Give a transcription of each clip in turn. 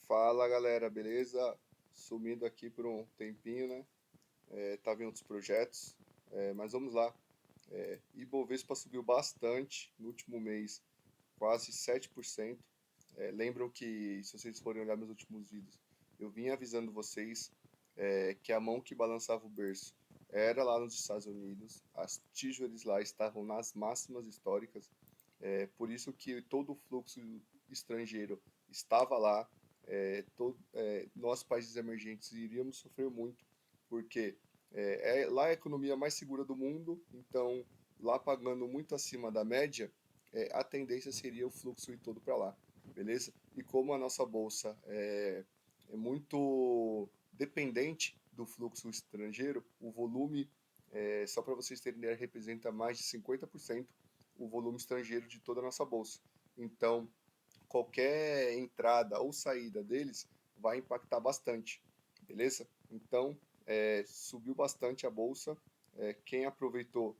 Fala galera, beleza? Sumindo aqui por um tempinho, né? Tava em outros projetos, mas vamos lá. Ibovespa subiu bastante no último mês, quase 7%. Lembram que, se vocês forem olhar meus últimos vídeos, eu vim avisando vocês que a mão que balançava o berço era lá nos Estados Unidos, as títulos lá estavam nas máximas históricas, por isso que todo o fluxo estrangeiro estava lá. Nós, países emergentes, iríamos sofrer muito, porque lá é a economia mais segura do mundo, então lá pagando muito acima da média, a tendência seria o fluxo ir todo para lá, beleza? E como a nossa bolsa é muito dependente do fluxo estrangeiro, o volume, só para vocês terem ideia, representa mais de 50% o volume estrangeiro de toda a nossa bolsa. Então, qualquer entrada ou saída deles vai impactar bastante, beleza? Então, subiu bastante a bolsa. Quem aproveitou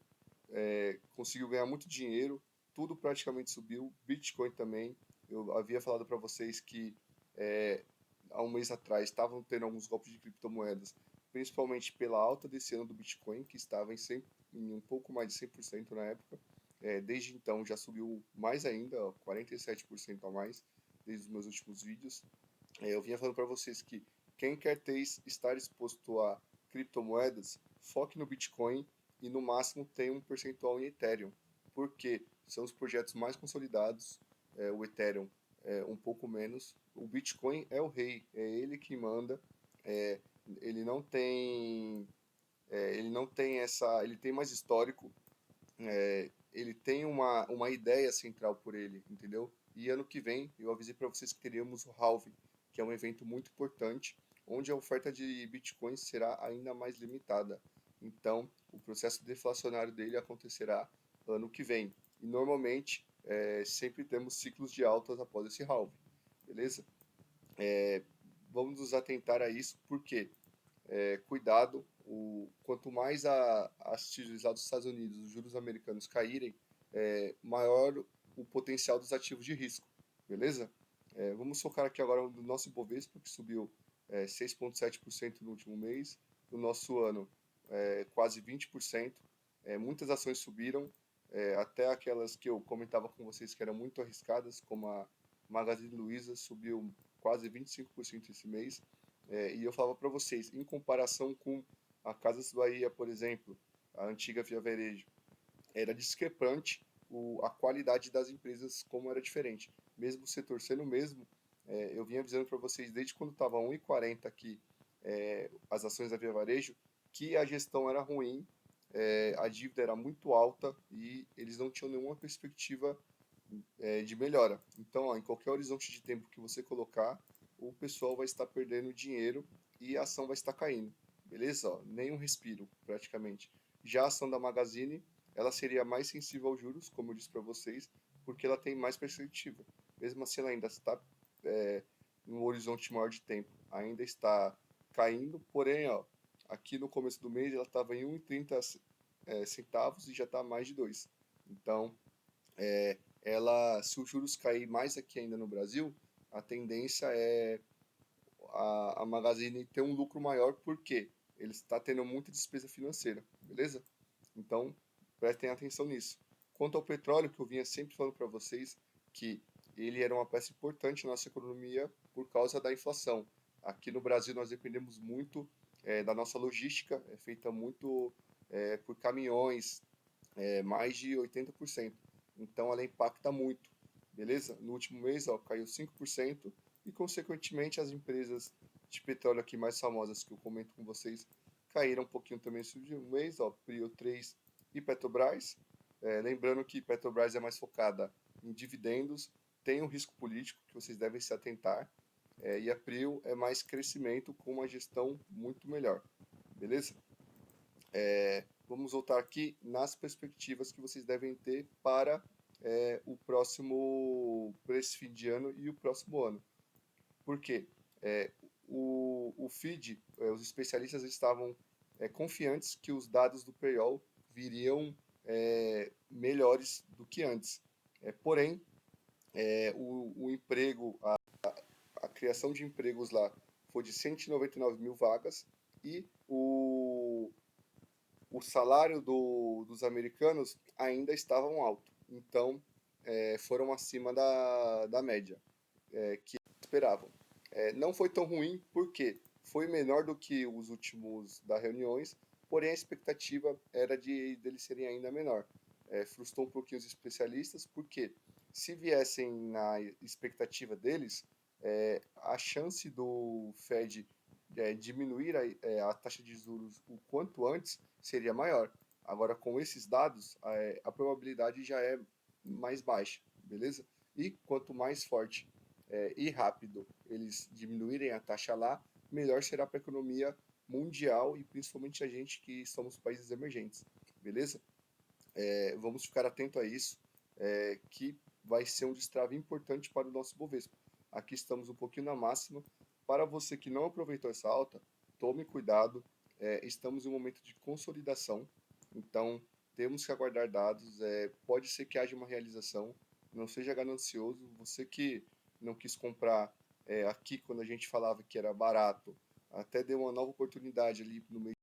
conseguiu ganhar muito dinheiro, tudo praticamente subiu, Bitcoin também. Eu havia falado para vocês que é, há um mês atrás estavam tendo alguns golpes de criptomoedas, principalmente pela alta desse ano do Bitcoin, que estava em um pouco mais de 100% na época. Desde então já subiu mais ainda, ó, 47% a mais, desde os meus últimos vídeos. Eu vinha falando para vocês que quem quer estar exposto a criptomoedas, foque no Bitcoin e no máximo tenha um percentual em Ethereum, porque são os projetos mais consolidados, o Ethereum um pouco menos. O Bitcoin é o rei, é ele que manda. é, ele não tem, ele não tem essa, ele tem mais histórico, ele tem uma ideia central por ele, entendeu? E ano que vem eu avisei para vocês que teríamos o halving, que é um evento muito importante, onde a oferta de bitcoins será ainda mais limitada. Então, o processo deflacionário dele acontecerá ano que vem. E normalmente, sempre temos ciclos de altas após esse halving, beleza? Vamos nos atentar a isso, porque cuidado, quanto mais as títulos lá dos Estados Unidos, os juros americanos caírem, maior o potencial dos ativos de risco, beleza? Vamos focar aqui agora no nosso Ibovespa, que subiu 6,7% no último mês, no nosso ano quase 20%. Muitas ações subiram, até aquelas que eu comentava com vocês que eram muito arriscadas, como a Magazine Luiza, subiu quase 25% esse mês. E eu falava para vocês, em comparação com a Casas Bahia, por exemplo, a antiga Via Varejo, era discrepante a qualidade das empresas, como era diferente. Mesmo o setor sendo o mesmo, eu vinha avisando para vocês desde quando estava 1,40 aqui, as ações da Via Varejo, que a gestão era ruim, a dívida era muito alta e eles não tinham nenhuma perspectiva de melhora. Então, ó, em qualquer horizonte de tempo que você colocar, o pessoal vai estar perdendo dinheiro e a ação vai estar caindo. Beleza? Ó, nem um respiro, praticamente. Já a ação da Magazine, ela seria mais sensível aos juros, como eu disse para vocês, porque ela tem mais perspectiva. Mesmo assim, ela ainda está em um horizonte maior de tempo, ainda está caindo, porém, ó, aqui no começo do mês ela estava em 1,30 centavos e já está mais de 2. Então, se os juros cair mais aqui ainda no Brasil, a tendência é a Magazine ter um lucro maior, porque ele está tendo muita despesa financeira, beleza? Então, prestem atenção nisso. Quanto ao petróleo, que eu vinha sempre falando para vocês, que ele era uma peça importante na nossa economia por causa da inflação. Aqui no Brasil nós dependemos muito da nossa logística, é feita muito por caminhões, mais de 80%. Então ela impacta muito, beleza? No último mês, ó, caiu 5% e, consequentemente, as empresas de petróleo aqui mais famosas que eu comento com vocês caíram um pouquinho também esse último mês, ó, Prio 3 e Petrobras. Lembrando que Petrobras é mais focada em dividendos, tem um risco político que vocês devem se atentar, e a Prio é mais crescimento com uma gestão muito melhor, beleza? Vamos voltar aqui nas perspectivas que vocês devem ter para para esse fim de ano e o próximo ano. Por quê? O FID, os especialistas estavam confiantes que os dados do payroll viriam melhores do que antes. Porém, o emprego, a criação de empregos lá foi de 199 mil vagas e o salário dos americanos ainda estavam alto. Então, foram acima da média que esperavam. Não foi tão ruim, porque foi menor do que os últimos da reuniões, porém a expectativa era de deles serem ainda menor. Frustrou um pouquinho os especialistas, porque se viessem na expectativa deles, a chance do Fed diminuir a taxa de juros o quanto antes seria maior. Agora, com esses dados, a probabilidade já é mais baixa, beleza? E quanto mais forte e rápido eles diminuírem a taxa lá, melhor será para a economia mundial e principalmente a gente que somos países emergentes, beleza? Vamos ficar atento a isso, que vai ser um destrave importante para o nosso Bovespa. Aqui estamos um pouquinho na máxima. Para você que não aproveitou essa alta, tome cuidado. Estamos em um momento de consolidação, então temos que aguardar dados. Pode ser que haja uma realização. Não seja ganancioso. Você que não quis comprar aqui quando a gente falava que era barato, até deu uma nova oportunidade ali no meio